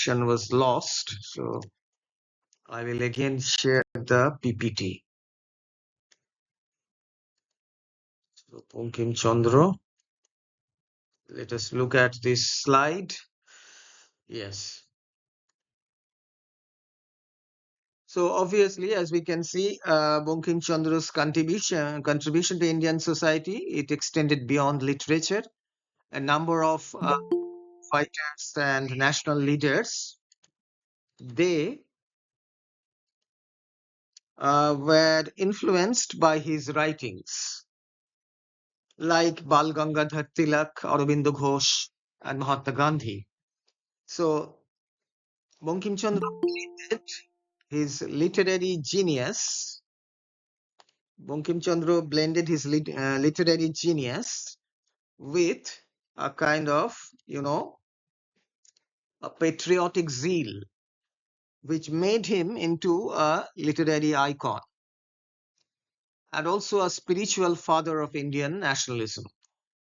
connection was lost, so I will again share the PPT. So Bankim Chandra, let us look at this slide. Yes. So obviously, as we can see, Bankim Chandra's contribution to Indian society, it extended beyond literature. A number of fighters and national leaders, they were influenced by his writings, like Bal Gangadhar Tilak, Aurobindo Ghosh, and Mahatma Gandhi. So Bankim Chandra blended his literary genius. Bankim Chandra blended his literary genius with a kind of, a patriotic zeal, which made him into a literary icon and also a spiritual father of Indian nationalism.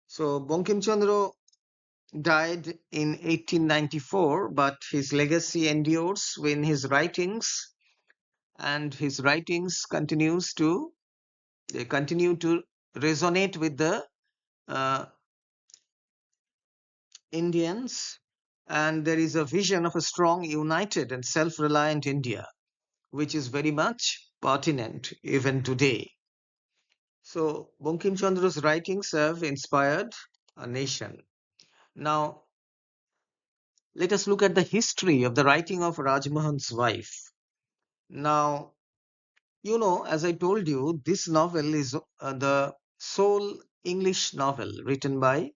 So Bankim Chandra died in 1894, but his legacy endures in his writings, and his writings continue to resonate with the uh, Indians, and there is a vision of a strong, united, and self-reliant India, which is very much pertinent even today. So Bankim Chandra's writings have inspired a nation. Now, let us look at the history of the writing of Rajmohan's wife. Now, as I told you, this novel is the sole English novel written by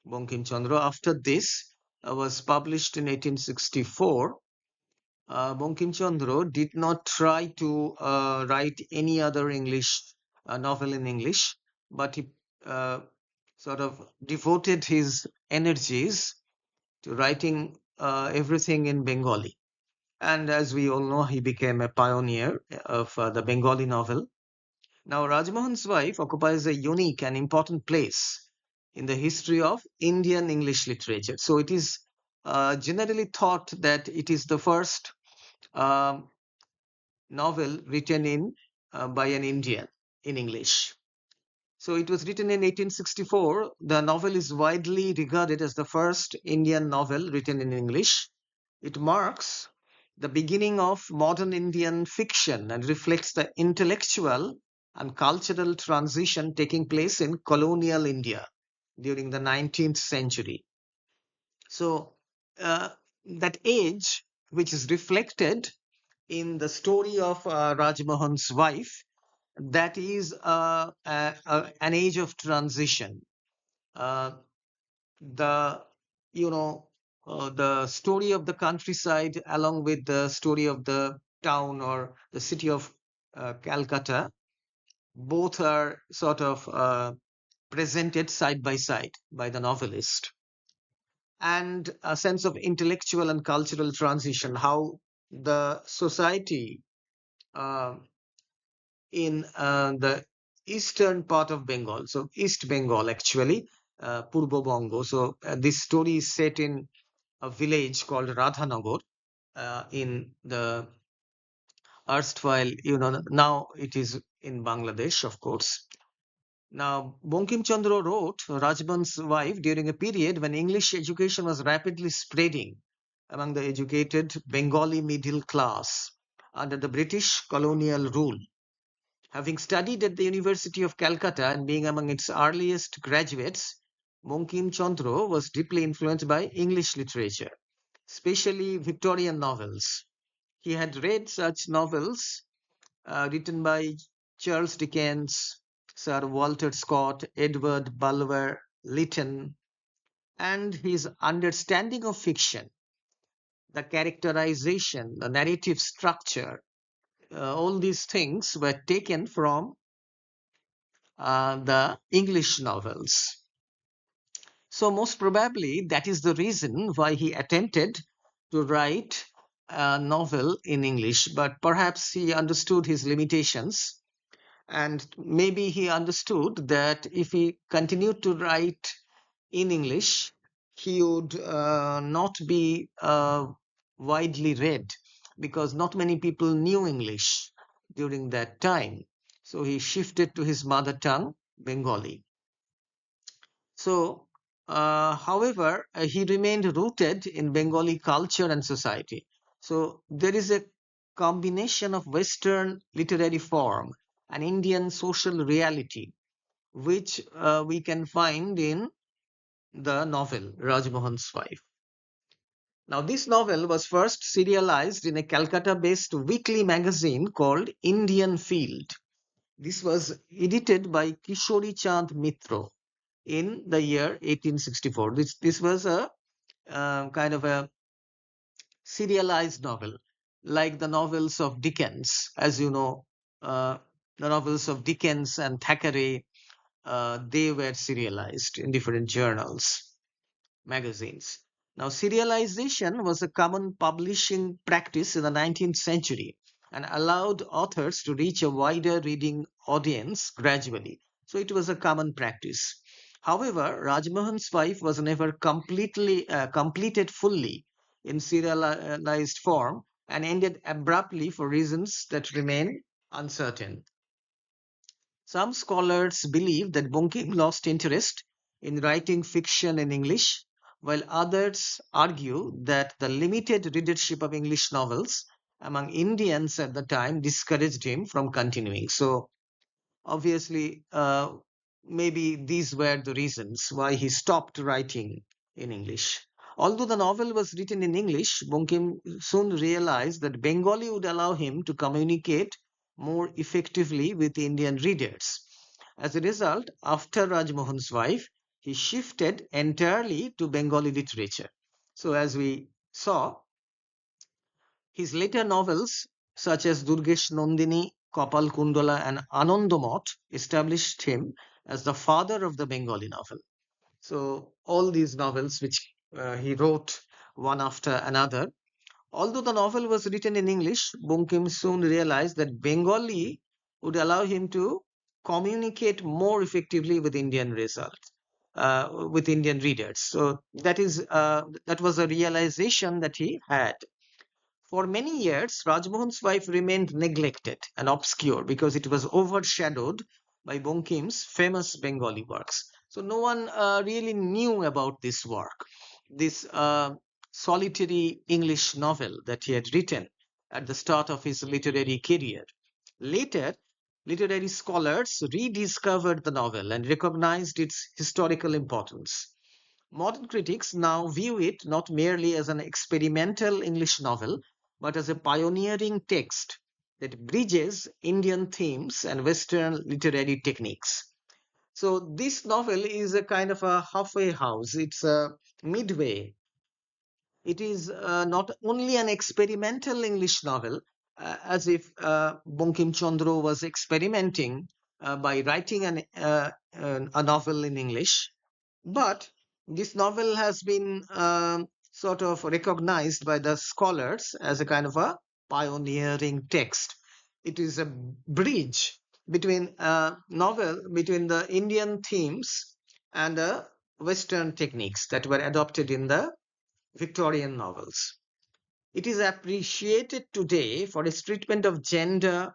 Bankim Chandra. After this was published in 1864, Bankim Chandra did not try to write any other English novel in English, but he uh, sort of devoted his energies to writing everything in Bengali. And as we all know, he became a pioneer of the Bengali novel. Now, Rajmohan's Wife occupies a unique and important place in the history of Indian English literature. So it is generally thought that it is the first um, novel written in by an Indian in English. So it was written in 1864. The novel is widely regarded as the first Indian novel written in English. It marks the beginning of modern Indian fiction and reflects the intellectual and cultural transition taking place in colonial India during the 19th century. So that age, which is reflected in the story of Rajmohan's wife, that is an age of transition. Uh, the the story of the countryside, along with the story of the town or the city of Calcutta, both are sort of presented side by side by the novelist, and a sense of intellectual and cultural transition, how the society uh, in the eastern part of Bengal, so East Bengal actually, Purbo Bongo. So this story is set in a village called Radhanagar in the erstwhile, now it is in Bangladesh, of course. Now, Bankim Chandra wrote Rajban's Wife during a period when English education was rapidly spreading among the educated Bengali middle class under the British colonial rule. Having studied at the University of Calcutta and being among its earliest graduates, Bankim Chandra was deeply influenced by English literature, especially Victorian novels. He had read such novels written by Charles Dickens, Sir Walter Scott, Edward Bulwer Lytton, and his understanding of fiction, the characterization, the narrative structure, all these things were taken from the English novels. So most probably that is the reason why he attempted to write a novel in English, but perhaps he understood his limitations, and maybe he understood that if he continued to write in English, he would not be widely read because not many people knew English during that time. So he shifted to his mother tongue, Bengali. So, however, he remained rooted in Bengali culture and society. So, there is a combination of Western literary form and Indian social reality, which we can find in the novel Rajmohan's Wife. Now, this novel was first serialized in a Calcutta based weekly magazine called Indian Field. This was edited by Kishori Chand Mitra in the year 1864. This was a kind of a serialized novel, like the novels of Dickens. As you know, uh, the novels of Dickens and Thackeray, they were serialized in different journals, magazines. Now, serialization was a common publishing practice in the 19th century and allowed authors to reach a wider reading audience gradually. So, it was a common practice. However, Rajmohan's Wife was never completed fully in serialized form and ended abruptly for reasons that remain uncertain. Some scholars believe that Bankim lost interest in writing fiction in English, while others argue that the limited readership of English novels among Indians at the time discouraged him from continuing. So, obviously, maybe these were the reasons why he stopped writing in English. Although the novel was written in English, Bankim soon realized that Bengali would allow him to communicate more effectively with Indian readers. As a result, after Rajmohan's Wife, he shifted entirely to Bengali literature. So, as we saw, his later novels, such as Durgesh Nandini, Kapal Kundala, and Anandamot, established him as the father of the Bengali novel. So, all these novels which he wrote one after another. Although the novel was written in English, Bankim soon realized that Bengali would allow him to communicate more effectively with with Indian readers. So that was a realization that he had. For many years, Rajmohan's Wife remained neglected and obscure because it was overshadowed by Bankim's famous Bengali works. So no one really knew about this work, this solitary English novel that he had written at the start of his literary career. Later, literary scholars rediscovered the novel and recognized its historical importance. Modern critics now view it not merely as an experimental English novel, but as a pioneering text that bridges Indian themes and Western literary techniques. So, this novel is a kind of a halfway house, it's a midway. It is not only an experimental English novel, as if Bankim Chandra was experimenting by writing a novel in English, but this novel has been sort of recognized by the scholars as a kind of a pioneering text. It is a bridge between between the Indian themes and the Western techniques that were adopted in the Victorian novels. It is appreciated today for its treatment of gender,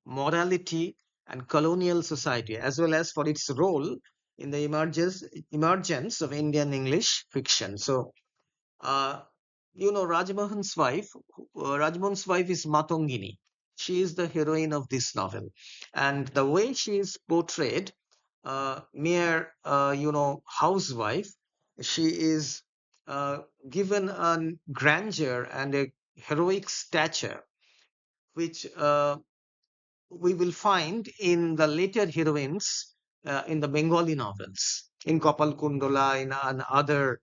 morality, and colonial society, as well as for its role in the emergence of Indian English fiction. So, uh, Rajmohan's wife is Matongini. She is the heroine of this novel. And the way she is portrayed, mere, housewife, she is given a grandeur and a heroic stature, which we will find in the later heroines in the Bengali novels, in Kopal Kundola, and other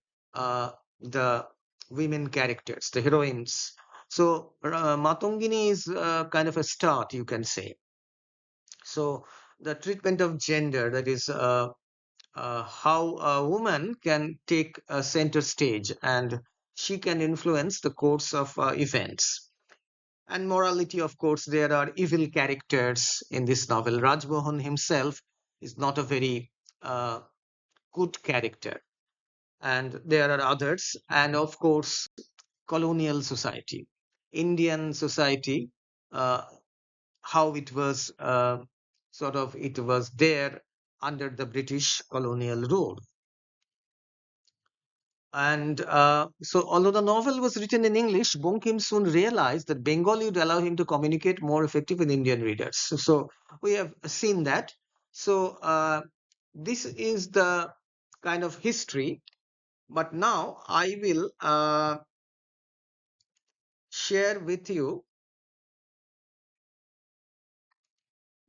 the women characters, the heroines. So Matongini is kind of a start, you can say. So the treatment of gender, that is how a woman can take a center stage and she can influence the course of events. And morality, of course, there are evil characters in this novel. Rajmohan himself is not a very uh, good character, and there are others. And of course, colonial society, Indian society, how it was it was there under the British colonial rule. And so, although the novel was written in English, Bankim soon realized that Bengali would allow him to communicate more effectively with Indian readers. So we have seen that. So this is the kind of history. But now I will share with you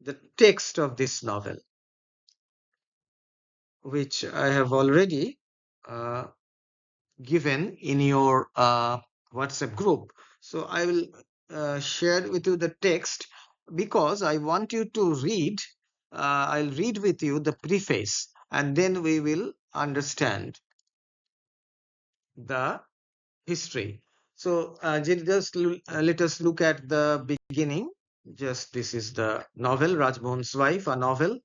the text of this novel, which I have already uh, given in your WhatsApp group. So I will share with you the text because I want you to read. I'll read with you the preface and then we will understand the history. So let us look at the beginning. Just this is the novel, Rajmohan'S Wife, a novel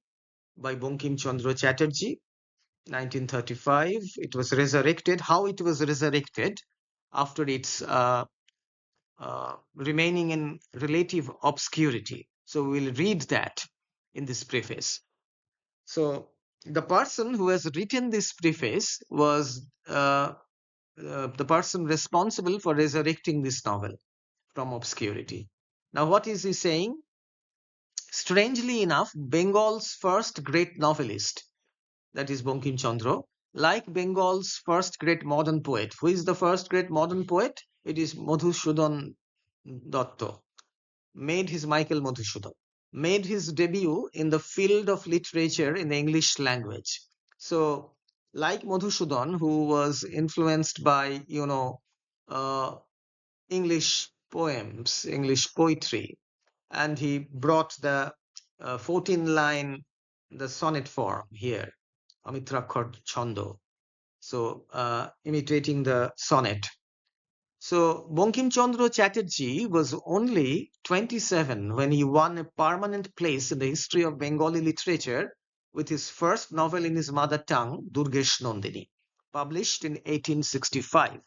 by Bankim Chandra Chatterjee, 1935. It was resurrected. How it was resurrected after its remaining in relative obscurity. So we'll read that in this preface. So the person who has written this preface was the person responsible for resurrecting this novel from obscurity. Now, what is he saying? Strangely enough, Bengal's first great novelist, that is Bankim Chandra, like Bengal's first great modern poet. Who is the first great modern poet? It is Madhusudan Datta, Michael Madhusudan, made his debut in the field of literature in the English language. So, like Madhusudan, who was influenced by, uh, English poems, English poetry, and he brought the 14-line, the sonnet form here, Amitrakhar Chando. So, imitating the sonnet. So, Bankim Chandra Chatterjee was only 27 when he won a permanent place in the history of Bengali literature with his first novel in his mother tongue, Durgesh Nandini, published in 1865.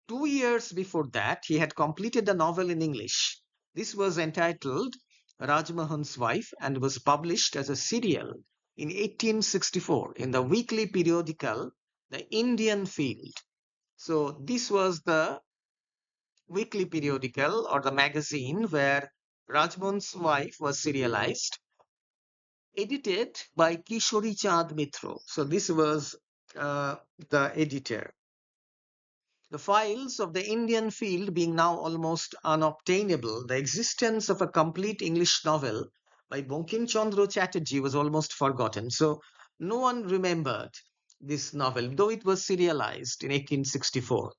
2 years before that, he had completed a novel in English. This was entitled Rajmohan'S Wife and was published as a serial in 1864 in the weekly periodical The Indian Field. So, this was the weekly periodical or the magazine where Rajmohan's Wife was serialized, edited by Kishori Chand Mitra. So, this was the editor. The files of the Indian Field being now almost unobtainable, the existence of a complete English novel by Bankim Chandra Chatterjee was almost forgotten. So no one remembered this novel, though it was serialized in 1864.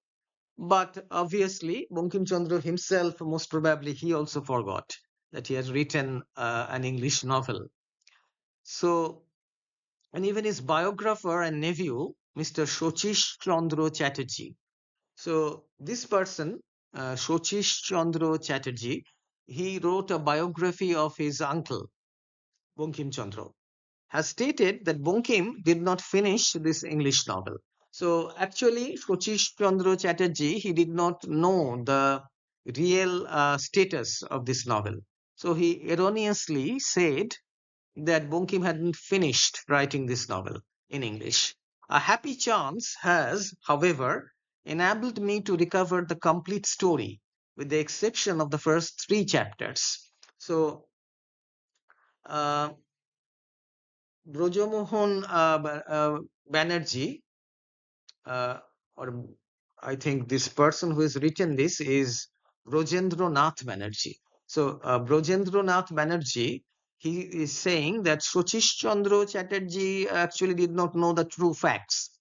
But obviously, Bankim Chandra himself, most probably, he also forgot that he has written an English novel. So, and even his biographer and nephew, Mr. Shochish Chandra Chatterjee, so this person, Shochish Chandra Chatterjee, he wrote a biography of his uncle, Bankim Chandra, has stated that Bankim did not finish this English novel. So actually, Shochish Chandra Chatterjee, he did not know the real status of this novel. So he erroneously said that Bankim hadn't finished writing this novel in English. A happy chance has, however, enabled me to recover the complete story, with the exception of the first 3 chapters. So, uh, Brojomohan Banerjee, uh, or I think this person who has written this is Brojendranath Banerjee. So, Brojendranath Banerjee, he is saying that Shochish Chandra Chatterjee actually did not know the true facts.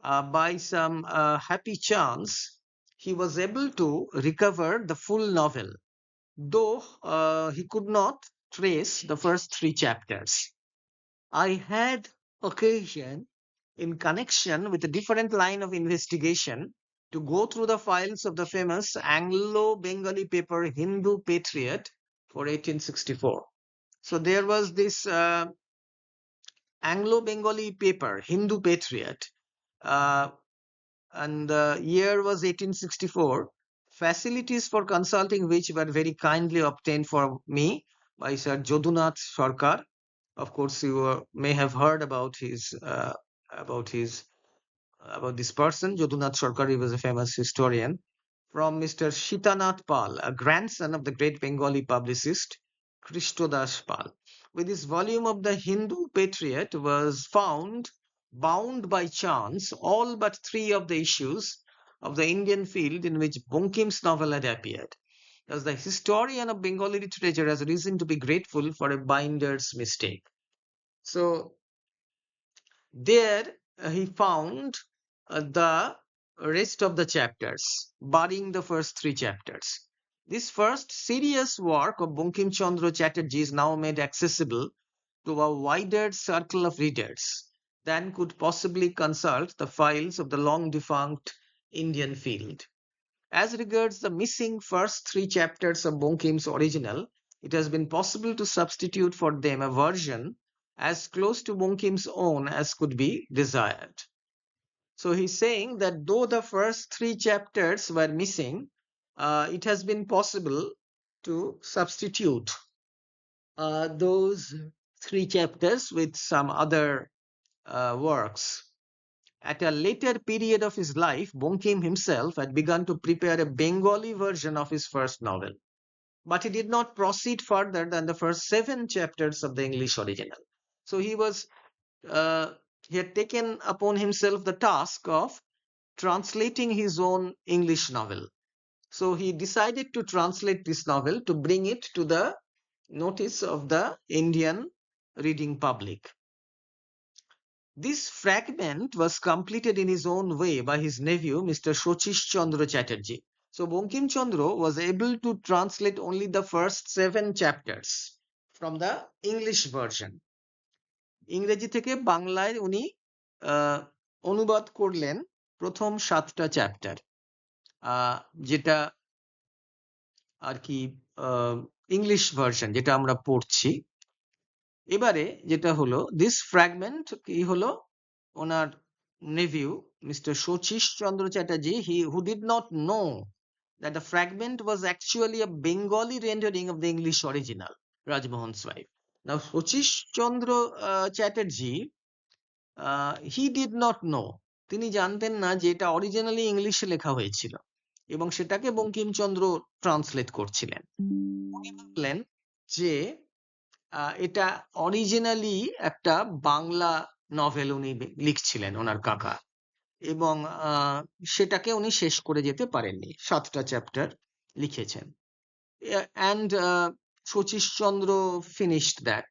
By some happy chance, he was able to recover the full novel, though he could not trace the first 3 chapters. I had occasion, in connection with a different line of investigation, to go through the files of the famous Anglo-Bengali paper Hindu Patriot for 1864. So there was this Anglo-Bengali paper, Hindu Patriot, uh, and the year was 1864. facilities for consulting which were very kindly obtained for me by Sir Jodunath Sarkar. Of course, you may have heard about his about this person, Jodunath Sarkar. He was a famous historian. From Mr. Shitanath Pal, a grandson of the great Bengali publicist Krishtodas Pal. With this volume of the Hindu Patriot was found bound by chance all but 3 of the issues of the Indian field in which Bankim's novel had appeared. Thus, the historian of Bengali literature has reason to be grateful for a binder's mistake. So, there he found the rest of the chapters, barring the first 3 chapters. This first serious work of Bankim Chandra Chatterjee is now made accessible to a wider circle of readers than could possibly consult the files of the long defunct Indian field. As regards the missing first 3 chapters of Bankim's original, it has been possible to substitute for them a version as close to Bankim's own as could be desired. So he's saying that though the first 3 chapters were missing, it has been possible to substitute those 3 chapters with some other works. At a later period of his life, Bankim himself had begun to prepare a Bengali version of his first novel, but he did not proceed further than the first 7 chapters of the English original. So he had taken upon himself the task of translating his own English novel. So he decided to translate this novel to bring it to the notice of the Indian reading public. This fragment was completed in his own way by his nephew, Mr. Shochish Chandra Chatterjee. So Bankim Chandra was able to translate only the first 7 chapters from the English version. ইংরেজি থেকে বাংলায় উনি অনুবাদ করলেন প্রথম 7টা chapter, যেটা আর কি English version যেটা আমরা পড়ছি। এবারে যেটা হলো, দিস ফ্র্যাগমেন্ট কি হলো, ওনার nephew, Mr. Shochish Chandra Chatterjee, who did not know that the fragment was actually a Bengali rendering of the English original, Rajmohan'S Wife. Now, Shochish Chandra Chatterjee, he did not know, তিনি জানতেন না যে এটা originally ইংলিশে লেখা হয়েছিল এবং সেটাকে বঙ্কিমচন্দ্র ট্রান্সলেট করছিলেন। উনি বললেন যে এটা অরিজিনালি একটা বাংলা নভেল উনি লিখছিলেন ওনার কাকা, এবং সেটাকে উনি শেষ করে যেতে পারেননি, 7টা চ্যাপ্টার লিখেছেন। And Shochish Chandra finished that.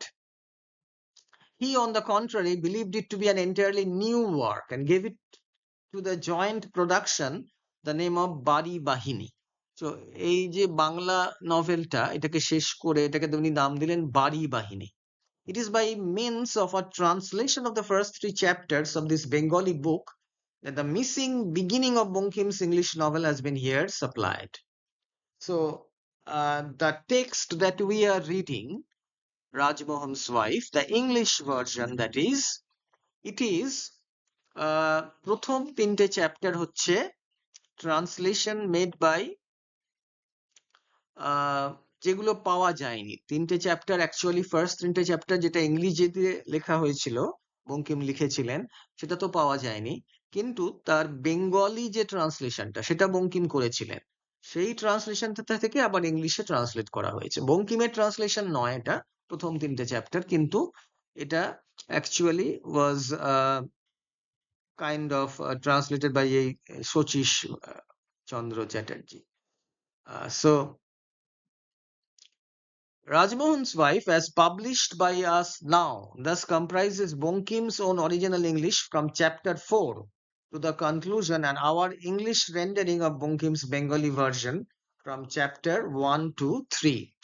He, on the contrary, believed it to be an entirely new work and gave it to the joint production the name of Bari Bahini. So এই যে বাংলা নভেলটা, এটাকে শেষ করে এটাকে উনি নাম দিলেন বারি বাহিনী। It is by means of a translation of the first 3 chapters of this Bengali book that the missing beginning of Bankim's English novel has been here supplied. So the text that we are reading, Rajmohan's Wife, the English version, that is, it is প্রথম 3টে chapter হচ্ছে translation made by, যেগুলো পাওয়া যায়নি। 3টে chapter actually first 3টে chapter যেটা ইংরেজিতে লেখা হয়েছিল, বঙ্কিম লিখেছিলেন, সেটা তো পাওয়া যায়নি, কিন্তু তার বেঙ্গলি যে ট্রান্সলেশনটা সেটা বঙ্কিম করেছিলেন, সেই ট্রান্সলেশনটা থেকে আবার ইংলিশে ট্রান্সলেট করা হয়েছে। বঙ্কিমের ট্রান্সলেশন নয় এটা, প্রথম 3টে চ্যাপ্টার, কিন্তু এটা actually was kind of translated by Shochish Chandra Chatterjee. So Rajmohan's Wife, as published by us now, thus comprises Bankim's own original English from chapter 4 to the conclusion, and our English rendering of Bankim's Bengali version from chapter 1 to 3.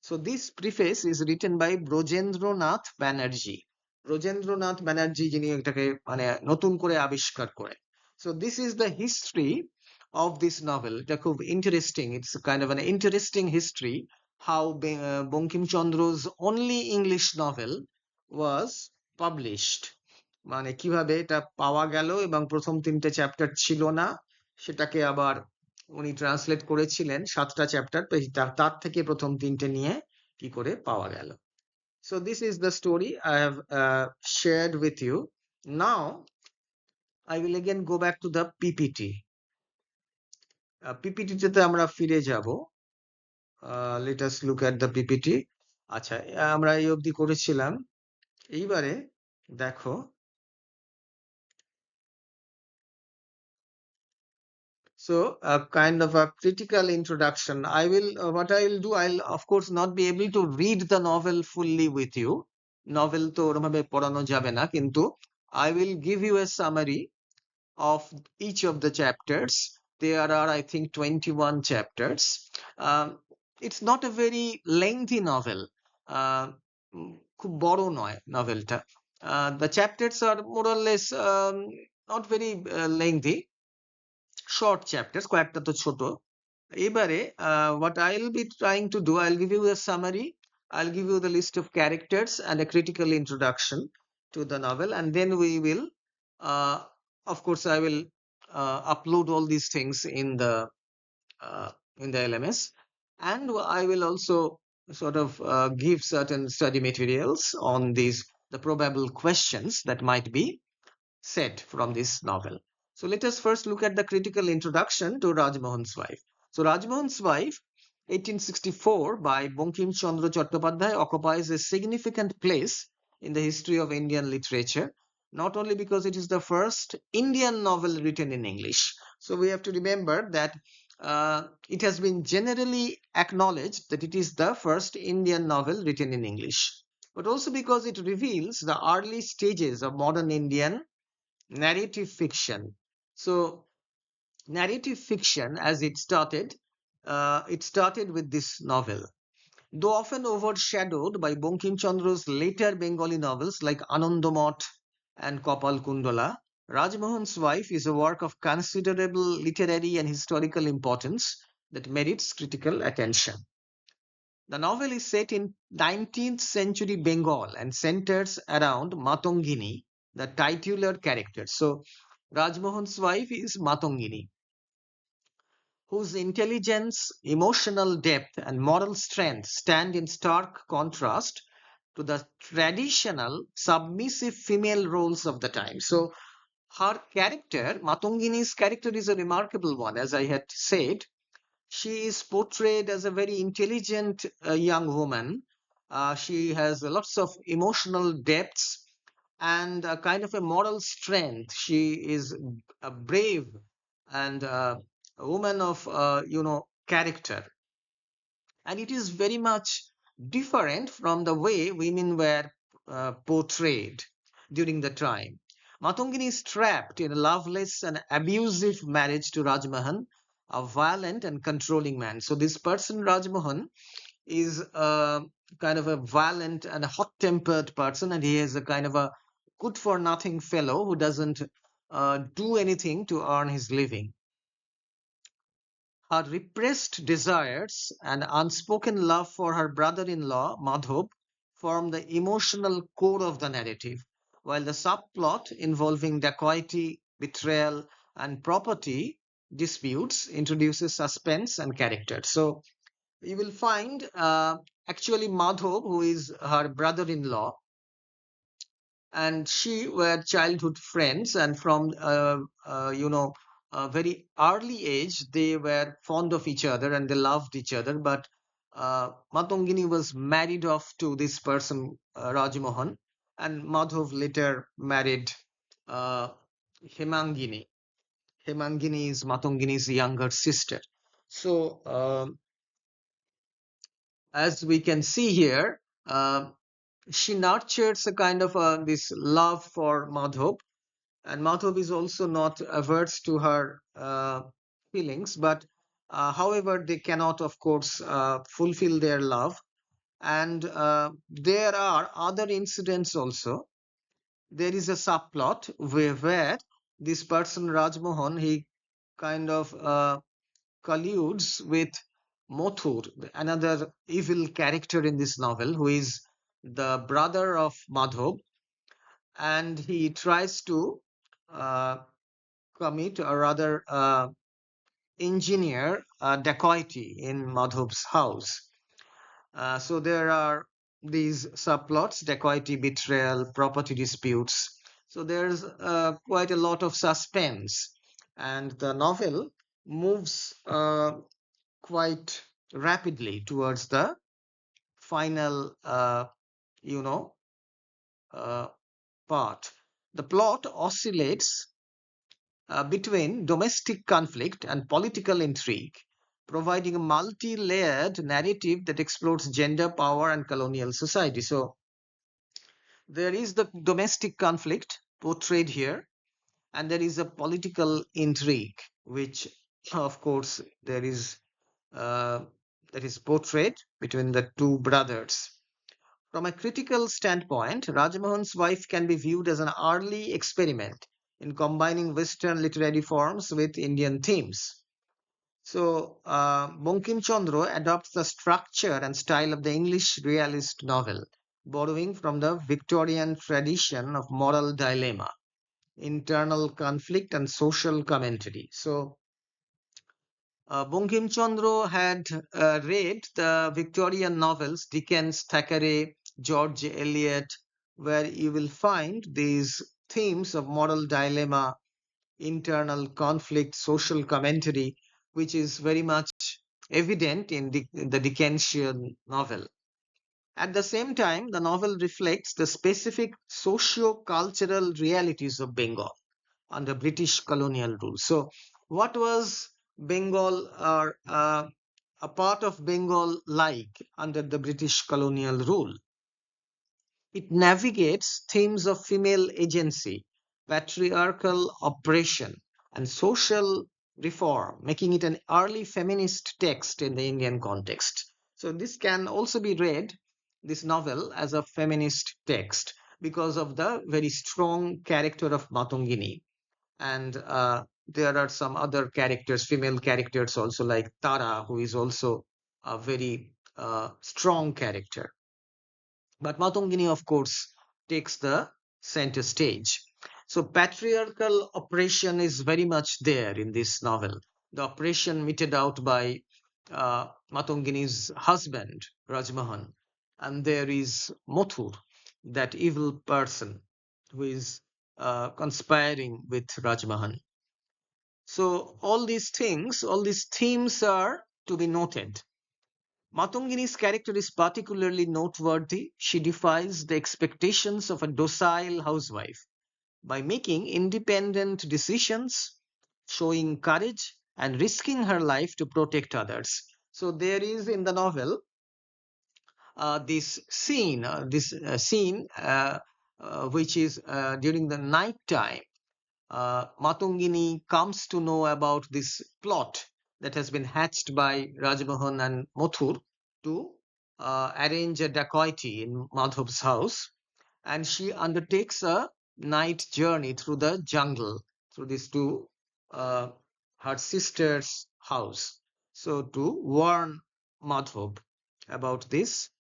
So this preface is written by Brojendranath Banerjee. Brojendranath Banerjee যিনি এটাকে মানে নতুন করে আবিষ্কার করেন। So this is the history of this novel. এটা খুব interesting, it's kind of an interesting history how Bankim Chandra's only English novel was published. মানে কিভাবে এটা পাওয়া গেল এবং প্রথম 3টে চ্যাপ্টার ছিল না, সেটাকে আবার উনি ট্রান্সলেট করেছিলেন 7টা চ্যাপ্টার, তার থেকে প্রথম 3টে নিয়ে কি করে পাওয়া গেল। So this is the story I have shared with you. Now I will again go back to the PPT. PPT তে আমরা ফিরে যাব। Let us look at the PPT. আচ্ছা, আমরা এই অবধি করেছিলাম। এইবারে দেখো, so a kind of a critical introduction. What I will do, I'll of course not be able to read the novel fully with you. Novel তো ওরভাবে পড়ানো যাবে না, কিন্তু I will give you a summary of each of the chapters. There are, I think, 21 chapters. Um, it's not a very lengthy novel. খুব বড় নয় নভেলটা। The chapters are more or less not very lengthy, short chapters, কয়েকটা তো ছোট। এবারে what I'll be trying to do, I'll give you a summary, I'll give you the list of characters and a critical introduction to the novel, and then we will, uh, of course, I will upload all these things uh, in the LMS, and I will also sort of give certain study materials on these the probable questions that might be set from this novel. So let us first look at the critical introduction to Rajmohan's Wife. So Rajmohan's Wife, 1864, by Bankim Chandra Chattopadhyay, occupies a significant place in the history of Indian literature, not only because it is the first Indian novel written in English. So we have to remember that it has been generally acknowledged that it is the first Indian novel written in English, but also because it reveals the early stages of modern Indian narrative fiction. So narrative fiction, as it started with this novel. Though often overshadowed by Bankim Chandra's later Bengali novels like Anandamath and Kopal Kundala, Rajmohan's Wife is a work of considerable literary and historical importance that merits critical attention. The novel is set in 19th century Bengal and centers around Matongini, the titular character. So, Rajmohan's wife is Matongini, whose intelligence, emotional depth, and moral strength stand in stark contrast to the traditional submissive female roles of the time. So, her character, Matongini's character, is a remarkable one, as I had said. She is portrayed as a very intelligent young woman. She has lots of emotional depths and a kind of a moral strength. She is a brave and a woman of character, and it is very much different from the way women were portrayed during the time. Matongini is trapped in a loveless and abusive marriage to Rajmohan, a violent and controlling man. So this person, Rajmohan, is a kind of a violent and a hot-tempered person, and he is a kind of a good-for-nothing fellow who doesn't do anything to earn his living. Her repressed desires and unspoken love for her brother-in-law, Madhav, form the emotional core of the narrative, while the subplot involving dacoity, betrayal, and property disputes introduces suspense and character. So you will find actually Madhav, who is her brother-in-law, and she were childhood friends, and from a very early age they were fond of each other and they loved each other. But Matongini was married off to this person, Rajmohan, and Madhav later married uh, Hemangini. Hemangini is Matongini's younger sister. So as we can see here, she nurtures a kind of this love for Madhav, and Madhav is also not averse to her feelings, but however, they cannot, of course, fulfill their love. And there are other incidents also. There is a subplot where this person, Rajmohan, he kind of colludes with Mothur, another evil character in this novel, who is the brother of Madhav, and he tries to uh, commit or rather engineer a dacoity in Madhub's house. So there are these subplots: dacoity, betrayal, property disputes. So there's quite a lot of suspense, and the novel moves quite rapidly towards the final, you know, uh, part. The plot oscillates between domestic conflict and political intrigue, providing a multi layered narrative that explores gender, power, and colonial society. So, there is the domestic conflict portrayed here, and there is a political intrigue, which, of course, uh, that is portrayed between the two brothers. From a critical standpoint, Rajmohan's Wife can be viewed as an early experiment in combining Western literary forms with Indian themes. So, Bankim Chandra adopts the structure and style of the English realist novel, borrowing from the Victorian tradition of moral dilemma, internal conflict, and social commentary. So, Bankim Chandra had read the Victorian novels, Dickens, Thackeray, George Eliot, where you will find these themes of moral dilemma, internal conflict, social commentary, which is very much evident in the Dickensian novel. At the same time, the novel reflects the specific socio-cultural realities of Bengal under British colonial rule. So, what was Bengal or a part of Bengal like under the British colonial rule? It navigates themes of female agency, patriarchal oppression, and social reform, making it an early feminist text in the Indian context. So, this can also be read, this novel, as a feminist text because of the very strong character of Matangini. And there are some other characters, female characters also, like Tara, who is also a very strong character. But Matongini, of course, takes the center stage. So patriarchal oppression is very much there in this novel. The oppression meted out by Matongini's husband, Rajmohan. And there is Mothur, that evil person who is conspiring with Rajmohan. So all these things, all these themes are to be noted. Matungini's character is particularly noteworthy. She defies the expectations of a docile housewife by making independent decisions, showing courage, and risking her life to protect others. So there is in the novel this scene which is during the night time. Matungini comes to know about this plot that has been hatched by Rajmohan and Mathur to arrange a dacoity in Madhav's house, and she undertakes a night journey through the jungle through this to uh, her sister's house, so to warn Madhav about this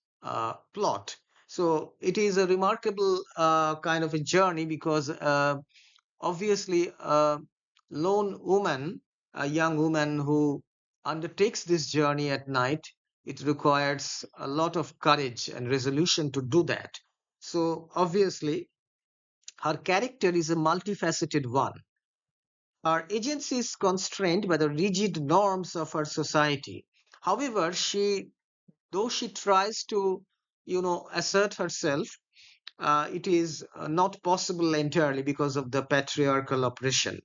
plot. So it is a remarkable kind of a journey because obviously a lone woman, a young woman who undertakes this journey at night, it requires a lot of courage and resolution to do that. So obviously her character is a multifaceted one. Her agency is constrained by the rigid norms of her society. However, though she tries to, assert herself, it is not possible entirely because of the patriarchal oppression.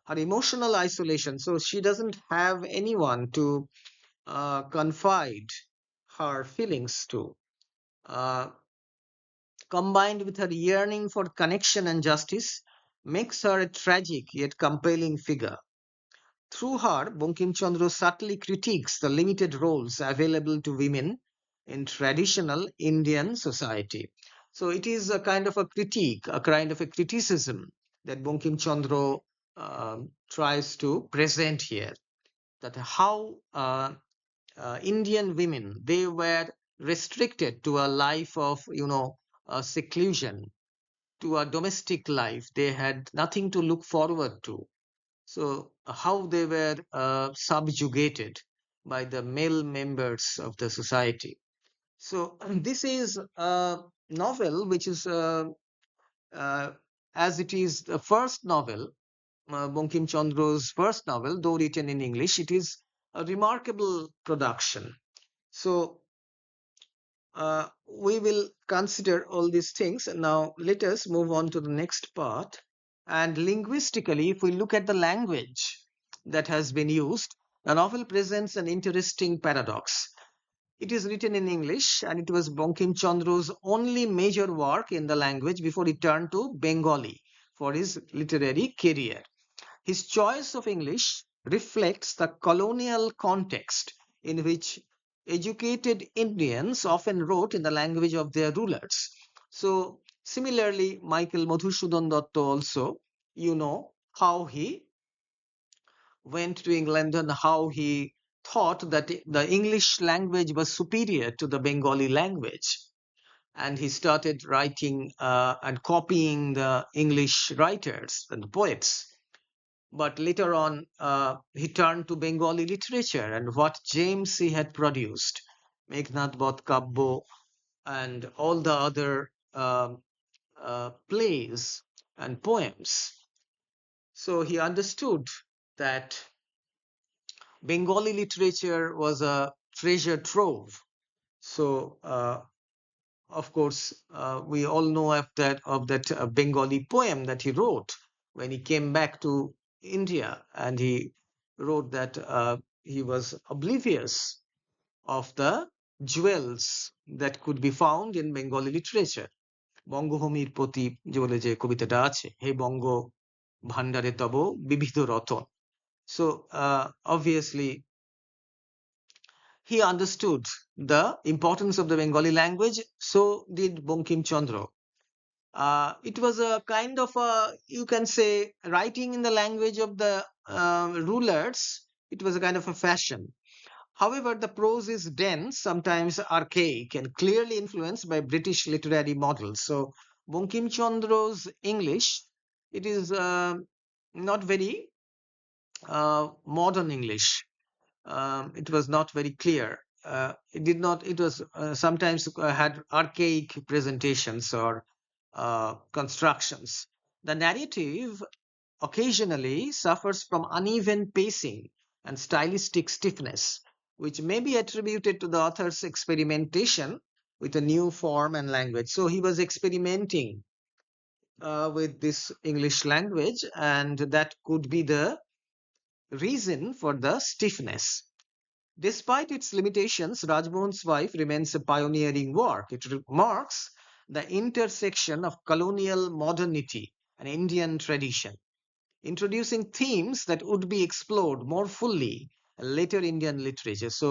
Her emotional isolation, so she doesn't have anyone to confide her feelings to, uh, combined with her yearning for connection and justice, makes her a tragic yet compelling figure. Through her, Bankim Chandra subtly critiques the limited roles available to women in traditional Indian society. So it is a kind of a critique, a kind of a criticism that Bankim Chandra tries to present here. That how Indian women, they were restricted to a life of seclusion, to a domestic life. They had nothing to look forward to. So how they were subjugated by the male members of the society. So this is a novel which is, uh, as it is the first novel, Bankim Chandra's first novel, though written in English, it is a remarkable production. So we will consider all these things. Now, let us move on to the next part. And linguistically, if we look at the language that has been used, the novel presents an interesting paradox. It is written in English and it was Bankim Chandra's only major work in the language before he turned to Bengali for his literary career. His choice of English reflects the colonial context in which educated Indians often wrote in the language of their rulers. So, similarly, Michael Madhusudan Datta also, you know, how he went to England and how he thought that the English language was superior to the Bengali language. And he started writing and copying the English writers and poets. But later on, he turned to Bengali literature and what James he had produced, Meghnad Bhatt Kabbo and all the other plays and poems. So he understood that Bengali literature was a treasure trove. So, of course, we all know of that Bengali poem that he wrote when he came back to India, and he wrote that he was oblivious of the jewels that could be found in Bengali literature. বঙ্গভূমির প্রতি যে বলে যে কবিতাটা আছে, হে বঙ্গ ভান্ডারে তব বিবিধ Ratan. So obviously he understood the importance of the Bengali language. So did Bankim Chandra. It was a kind of a, you can say, writing in the language of the rulers. It was a kind of a fashion. However, the prose is dense, sometimes archaic, and clearly influenced by British literary models. So, Bankim Chandra's English, it is not very modern English. It was not very clear. It did not. It was sometimes had archaic presentations or constructions. The narrative occasionally suffers from uneven pacing and stylistic stiffness, which may be attributed to the author's experimentation with a new form and language. So he was experimenting with this English language, and that could be the reason for the stiffness. Despite its limitations, Rajmohan's Wife remains a pioneering work. It marks the intersection of colonial modernity and Indian tradition, introducing themes that would be explored more fully in later Indian literature. So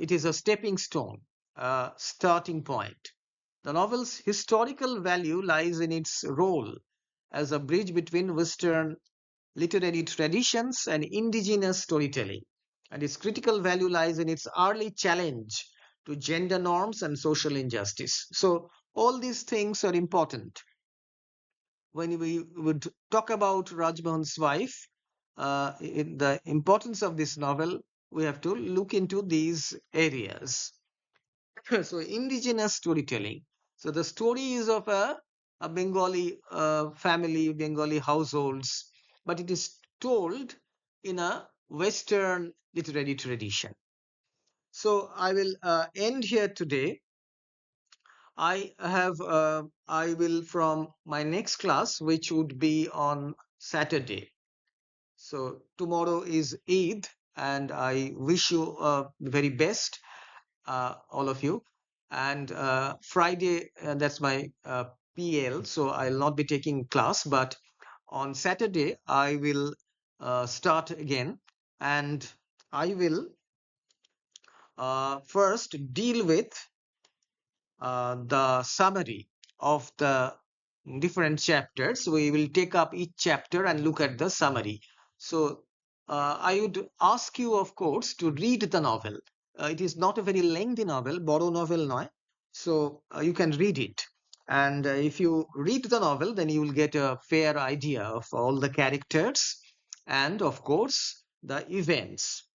it is a stepping stone, a starting point. The novel's historical value lies in its role as a bridge between Western literary traditions and indigenous storytelling. And its critical value lies in its early challenge to gender norms and social injustice. So, all these things are important. When we would talk about Rajmohan's Wife, the importance of this novel, we have to look into these areas. So, indigenous storytelling. So, the story is of a Bengali family, Bengali households, but it is told in a Western literary tradition. So, I will end here today. I will from my next class, which would be on Saturday. So, tomorrow is Eid, and I wish you the very best, all of you. And Friday, that's my PL, so I'll not be taking class, but on Saturday, I will start again, and I will first deal with the summary of the different chapters. We will take up each chapter and look at the summary. So I would ask you, of course, to read the novel. It is not a very lengthy novel, বড় novel নয়. So you can read it. And if you read the novel, then you will get a fair idea of all the characters and of course, the events.